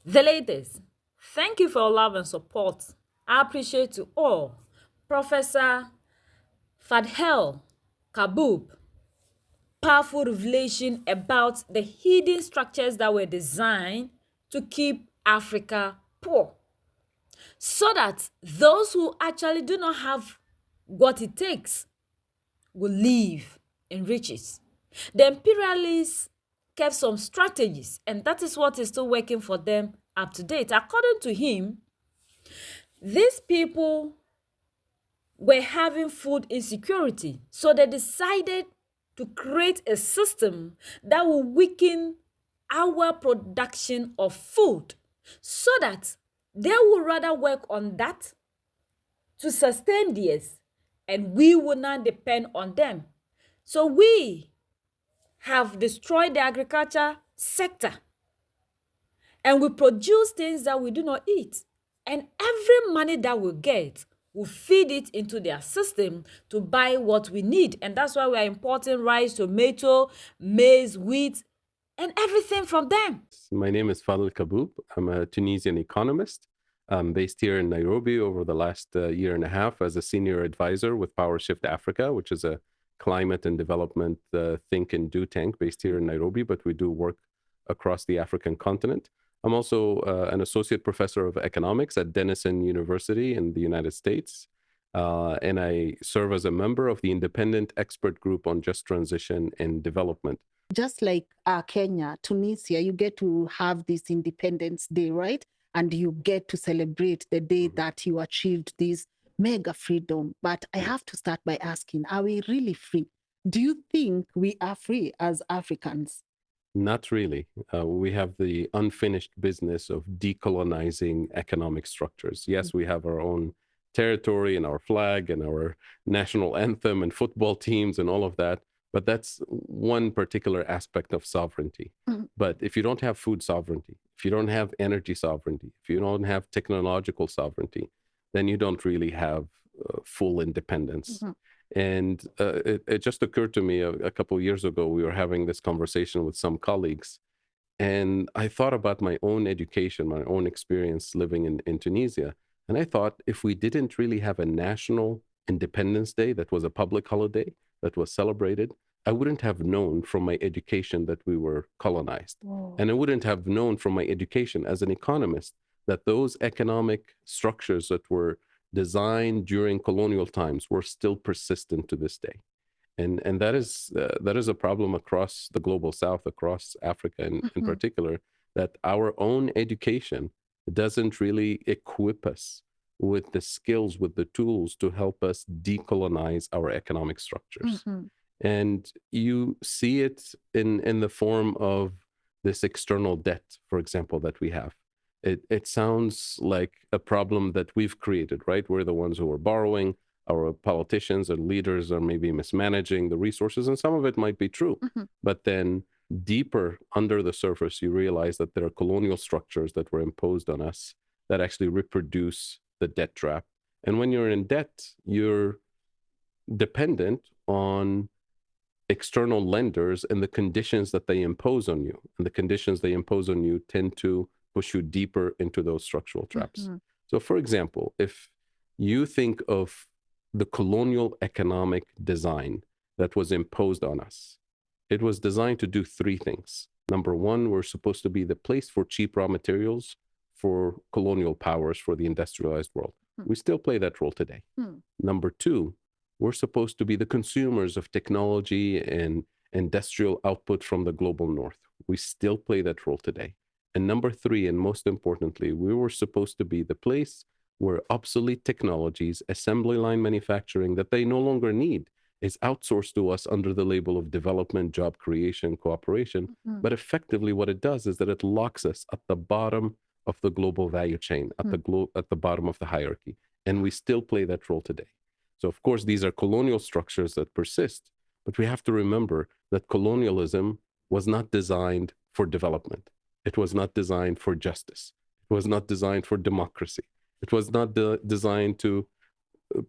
The ladies, thank you for your love and support. I appreciate you all. Professor Fadhel, Kaboub, powerful revelation about the hidden structures that were designed to keep Africa poor, so that those who actually do not have what it takes will live in riches. The imperialists kept some strategies, and that is what is still working for them up to date. According to him, these people were having food insecurity, so they decided to create a system that will weaken our production of food, so that they will rather work on that to sustain theirs, and we will not depend on them. So we have destroyed the agriculture sector, and we produce things that we do not eat. And every money that we get, we feed it into their system to buy what we need. And that's why we are importing rice, tomato, maize, wheat, and everything from them. My name is Fadhel Kaboub. I'm a Tunisian economist. I'm based here in Nairobi over the last year and a half as a senior advisor with Power Shift Africa, which is a climate and development think and do tank based here in Nairobi, but we do work across the African continent. I'm also an associate professor of economics at Denison University in the United States. And I serve as a member of the Independent Expert Group on Just Transition and Development. Just like Kenya, Tunisia, you get to have this Independence Day, right? And you get to celebrate the day that you achieved this mega freedom. But I have to start by asking, are we really free? Do you think we are free as Africans? Not really. We have the unfinished business of decolonizing economic structures. Yes, we have our own territory and our flag and our national anthem and football teams and all of that. But that's one particular aspect of sovereignty. But if you don't have food sovereignty, if you don't have energy sovereignty, if you don't have technological sovereignty, then you don't really have full independence. And it just occurred to me a couple of years ago, we were having this conversation with some colleagues. And I thought about my own education, my own experience living in Tunisia. And I thought if we didn't really have a national Independence Day that was a public holiday, that was celebrated, I wouldn't have known from my education that we were colonized. Whoa. And I wouldn't have known from my education as an economist that those economic structures that were designed during colonial times were still persistent to this day. And that is a problem across the global south, across Africa in particular, that our own education doesn't really equip us with the skills, with the tools to help us decolonize our economic structures. And you see it in the form of this external debt, for example, that we have. It sounds like a problem that we've created, right? We're the ones who are borrowing. Our politicians and leaders are maybe mismanaging the resources, and some of it might be true. But then deeper under the surface, you realize that there are colonial structures that were imposed on us that actually reproduce the debt trap. And when you're in debt, you're dependent on external lenders and the conditions that they impose on you. And the conditions they impose on you tend to push you deeper into those structural traps. So, for example, if you think of the colonial economic design that was imposed on us, it was designed to do three things. Number one, we're supposed to be the place for cheap raw materials for colonial powers, for the industrialized world. We still play that role today. Number two, we're supposed to be the consumers of technology and industrial output from the global north. We still play that role today. And number three, and most importantly, we were supposed to be the place where obsolete technologies, assembly line manufacturing that they no longer need, is outsourced to us under the label of development, job creation, cooperation. But effectively what it does is that it locks us at the bottom of the global value chain, at the bottom of the hierarchy. And we still play that role today. So of course, these are colonial structures that persist, but we have to remember that colonialism was not designed for development. It was not designed for justice. It was not designed for democracy. It was not designed to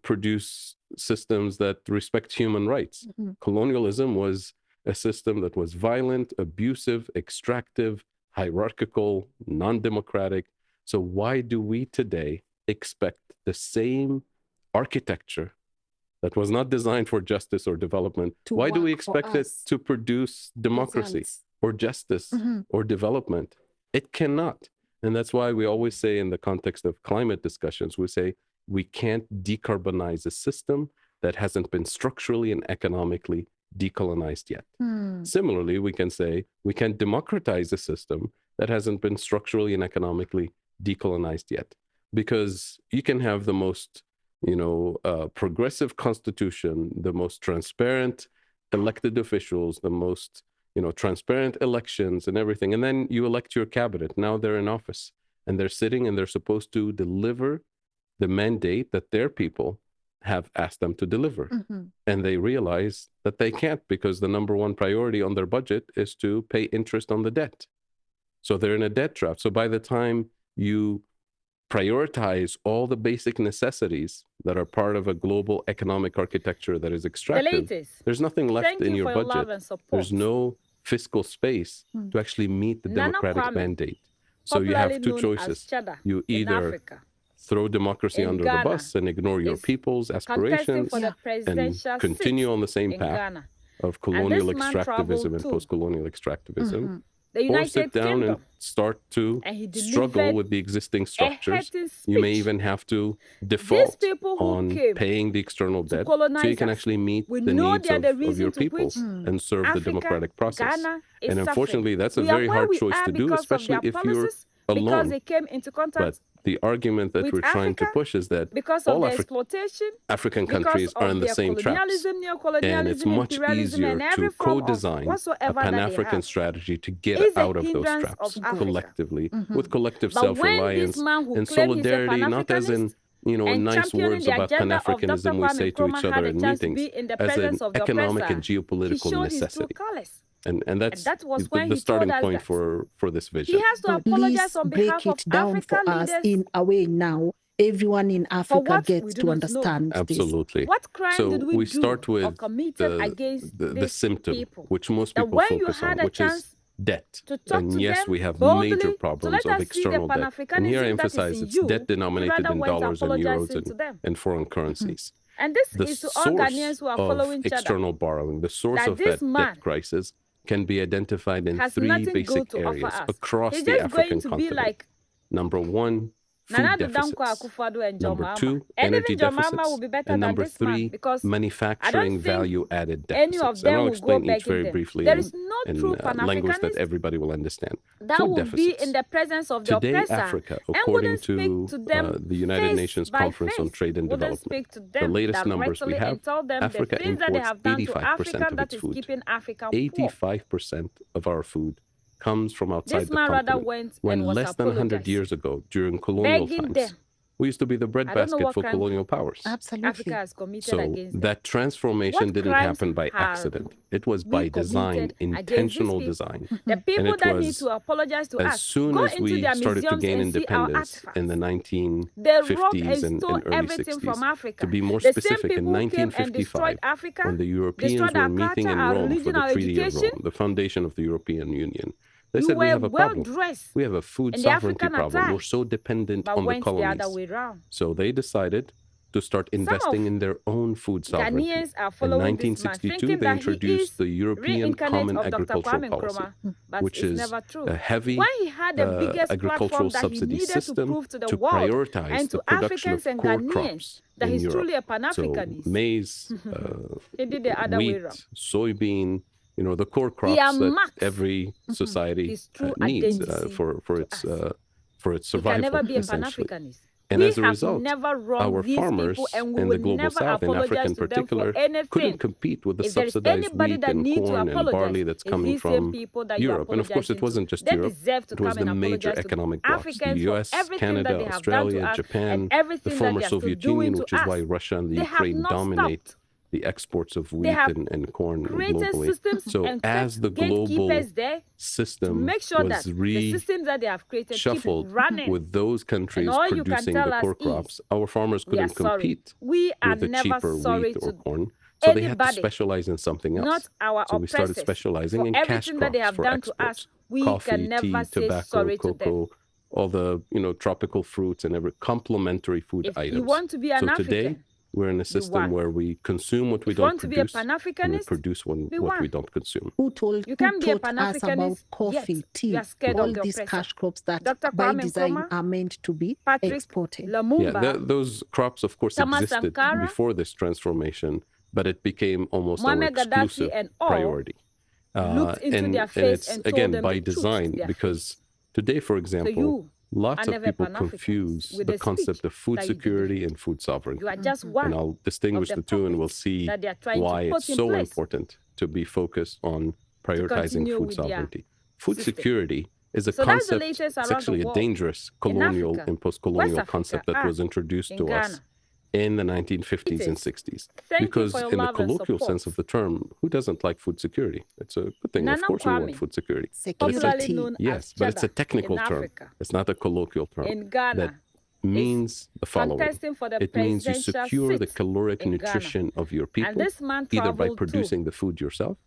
produce systems that respect human rights. Colonialism was a system that was violent, abusive, extractive, hierarchical, non-democratic. So why do we today expect the same architecture that was not designed for justice or development? Why do we expect it to produce democracy or justice or development? It cannot. And that's why we always say, in the context of climate discussions, we say we can't decarbonize a system that hasn't been structurally and economically decolonized yet. Similarly, we can say we can't democratize a system that hasn't been structurally and economically decolonized yet. Because you can have the most progressive constitution, the most transparent elected officials, the most transparent elections and everything. And then you elect your cabinet. Now they're in office and they're sitting and they're supposed to deliver the mandate that their people have asked them to deliver. And they realize that they can't, because the number one priority on their budget is to pay interest on the debt. So they're in a debt trap. So by the time you prioritize all the basic necessities that are part of a global economic architecture that is extractive, there's nothing left in your budget. There's no fiscal space to actually meet the democratic mandate. So you have two choices. You either throw democracy under the bus and ignore your people's aspirations and continue on the same path of colonial extractivism and post-colonial extractivism, or sit down and start to struggle with the existing structures. You may even have to default on paying the external debt so you can actually meet the needs of your people and serve the democratic process. And unfortunately, that's a very hard choice to do, especially if you're alone. But the argument that we're trying to push is that all African countries are in the same traps. And it's much easier to co-design a Pan-African strategy to get out of those traps collectively, with collective self-reliance and solidarity, not as in nice words about Pan-Africanism we say to each other in meetings, as an economic and geopolitical necessity. And that's the starting point for this vision. He has to apologize on behalf of down for us in a way now. Everyone in Africa gets to understand this. Absolutely. What crime did we start with the symptom, which most people focus on, which is debt. And yes, we have major problems of external debt. And here I emphasize it's debt denominated in dollars and euros and foreign currencies. And this is to all Ghanaians who are following each other. External borrowing, the source of that debt crisis, can be identified in three basic areas across the African continent. Number one, food deficits. Number two, energy deficits. And number three, manufacturing value-added deficits. And I'll explain each very briefly in language that everybody will understand. Food deficits. Today, Africa, according to the United Nations Conference on Trade and Development, the latest numbers we have, Africa imports 85% of its food. 85% of our food comes from outside the continent. When less than 100 years ago, during colonial times, we used to be the breadbasket for colonial powers. Absolutely. So that transformation didn't happen by accident. It was by design, intentional design. The people that need to apologize to us, as soon as we started to gain independence in the 1950s and early 60s, to be more specific, in 1955, when the Europeans were meeting in Rome for the Treaty of Rome, the foundation of the European Union, they said, we have a problem. We have a food sovereignty problem. We're so dependent on the colonies. So they decided to start investing in their own food sovereignty. In 1962, they introduced the European Common Agricultural Policy, which is a heavy agricultural subsidy system to prioritize the production of core crops in Europe. So maize, wheat, soybean, the core crops that every society needs for its survival, essentially. And as a result, our farmers in the global south, in Africa in particular, couldn't compete with the subsidized wheat and corn and barley that's coming from Europe. And of course, it wasn't just Europe. It was the major economic blocs, the US, Canada, Australia, Japan, the former Soviet Union, which is why Russia and the Ukraine dominate the exports of wheat and corn globally. So as the global system was reshuffled with those countries producing the core crops, our farmers couldn't compete with the cheaper wheat or corn. So they had to anybody, specialize in something else. not our So we started oppressors, specializing for in cash everything that they crops have for done to exports. us. We Coffee, can never tea, say tobacco, sorry to them. cocoa, all the tropical fruits and every complementary food If items. you want to be an so African, today we're in a system one. where we consume what we If you don't want to be a produce, and we Pan-Africanist, produce be what we one. don't consume. Who You can be a taught us about Pan-Africanist, coffee, yet tea, you are scared all of the these oppressor. cash crops that Dr. by Kwame design Nkrumah, are meant to be Patrick exported? Lumumba, Those crops, of course, Thomas existed Sankara, before this transformation, but it became almost our Muammar Gaddafi, exclusive and all priority. looked into their And face it's and told again them by the truth to design, their because face. today, for So example, you lots are of never people Pan-Africanist confuse with the the concept speech of food that you security believe. and food sovereignty. You are just one And I'll distinguish of the the two, and we'll puppets see that they are trying why to it's put in so place important to be focused on to prioritizing continue food with their sovereignty. Food system. security is a So that's the concept, latest it's around the actually a world. dangerous In colonial Africa, and West post-colonial Africa, concept that was introduced in to Ghana. us in the 1950s and It is. 60s. Thank you Because for your in the love and colloquial sense of support. the term, who doesn't like food security? It's a good thing. Of Nana course we want Kwame, food security. But it's popularly a, known as yes, but it's a Cheddar technical in term. Africa, It's not a colloquial term in that Ghana, means the following. contesting for the It means you presidential secure the seat caloric in Ghana. nutrition of your And people, this man either by traveled to producing the food yourself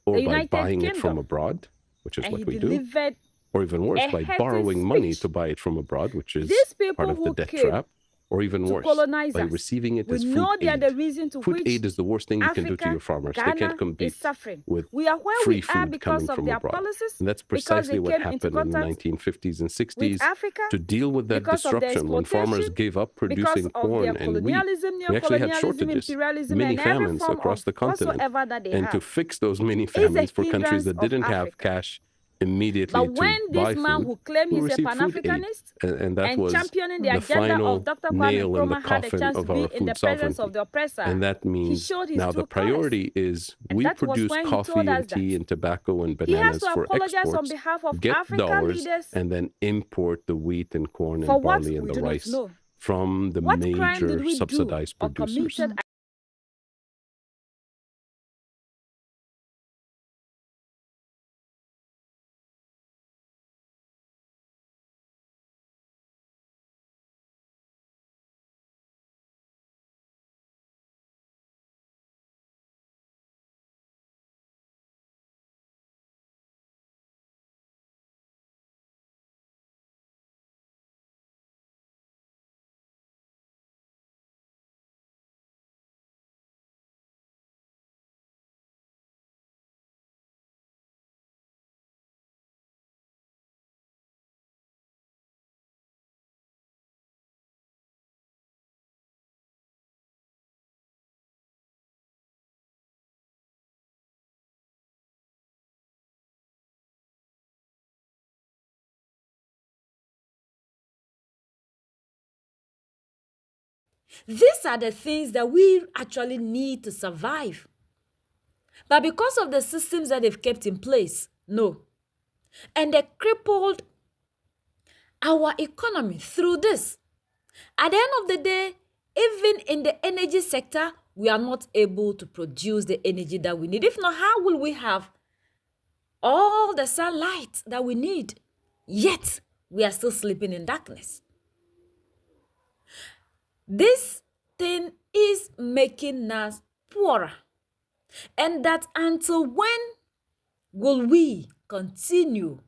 or the by United buying it from Kingdom, abroad, which is and what he we do, delivered or even worse, a by hefty borrowing money speech. to buy it from abroad, which is These part people of the who debt came trap, or even to worse, colonize by us, receiving it we as food know they are aid. the reason to Food which aid is the worst thing you can do to Africa, your farmers. They Ghana can't is compete suffering. with We are where free we are food because coming of from their abroad. policies, And that's because precisely they what came into happened in the contact 1950s and with 60s. Africa, To deal with that because of their disruption, when farmers exploitation, gave up because producing of their corn and wheat, colonialism, we actually had neocolonialism, shortages, imperialism, mini and every famines form across of the continent. whatsoever that they And to have fix those mini is a famines for countries hindrance that of didn't have Africa. cash immediately But to when buy this man food, who claimed we he's a received food aid. Pan-Africanist And that and was championing the the agenda final of Dr. Kwame nail in the Nkrumah had a coffin chance of to be our in the food presence sovereignty. of the oppressor, And that he means showed his now true the colors. priority is And we that was produce when he told coffee us and tea that and tobacco and he has bananas to for apologize on exports, behalf of get African dollars, leaders and then import the wheat and corn for and what barley and we the do not rice know. from the What crime did major we do subsidized or producers. committed? These are the things that we actually need to survive. But because of the systems that they've kept in place, no. And they crippled our economy through this. At the end of the day, even in the energy sector, we are not able to produce the energy that we need. If not, how will we have all the sunlight that we need? Yet, we are still sleeping in darkness. This thing is making us poorer. And that until when will we continue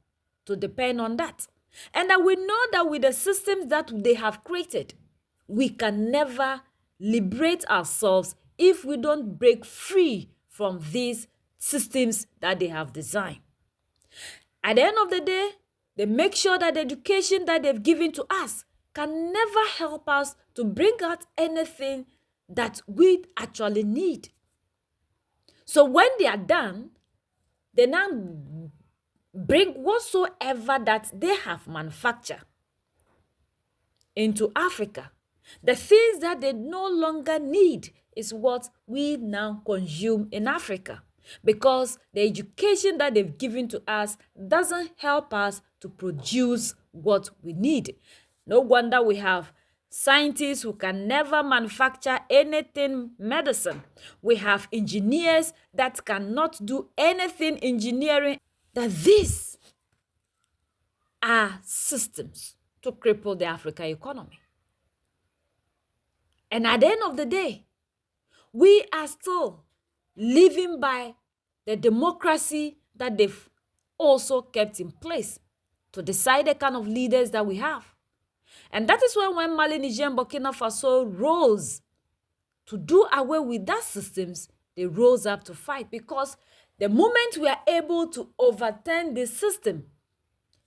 to depend on that? And that we know that with the systems that they have created, we can never liberate ourselves if we don't break free from these systems that they have designed. At the end of the day, they make sure that the education that they've given to us can never help us to bring out anything that we actually need. So when they are done, they now bring whatsoever that they have manufactured into Africa. The things that they no longer need is what we now consume in Africa, because the education that they've given to us doesn't help us to produce what we need. No wonder we have scientists who can never manufacture anything medicine. We have engineers that cannot do anything engineering. That these are systems to cripple the African economy. And at the end of the day, we are still living by the democracy that they've also kept in place to decide the kind of leaders that we have. And that is why when Mali, Niger, and Burkina Faso rose to do away with that systems, they rose up to fight, because the moment we are able to overturn the system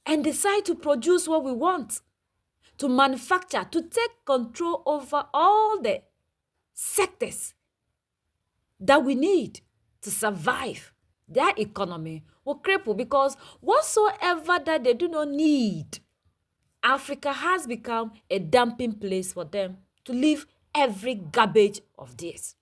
and decide to produce what we want, to manufacture, to take control over all the sectors that we need to survive, their economy will cripple, because whatsoever that they do not need, Africa has become a dumping place for them to leave every garbage of this.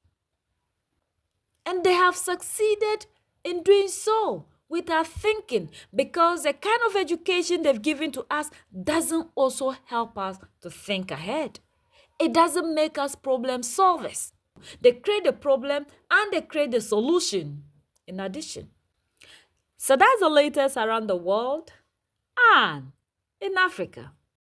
And they have succeeded in doing so with our thinking, because the kind of education they've given to us doesn't also help us to think ahead. It doesn't make us problem solvers. They create the problem and they create the solution in addition. So that's the latest around the world and in Africa.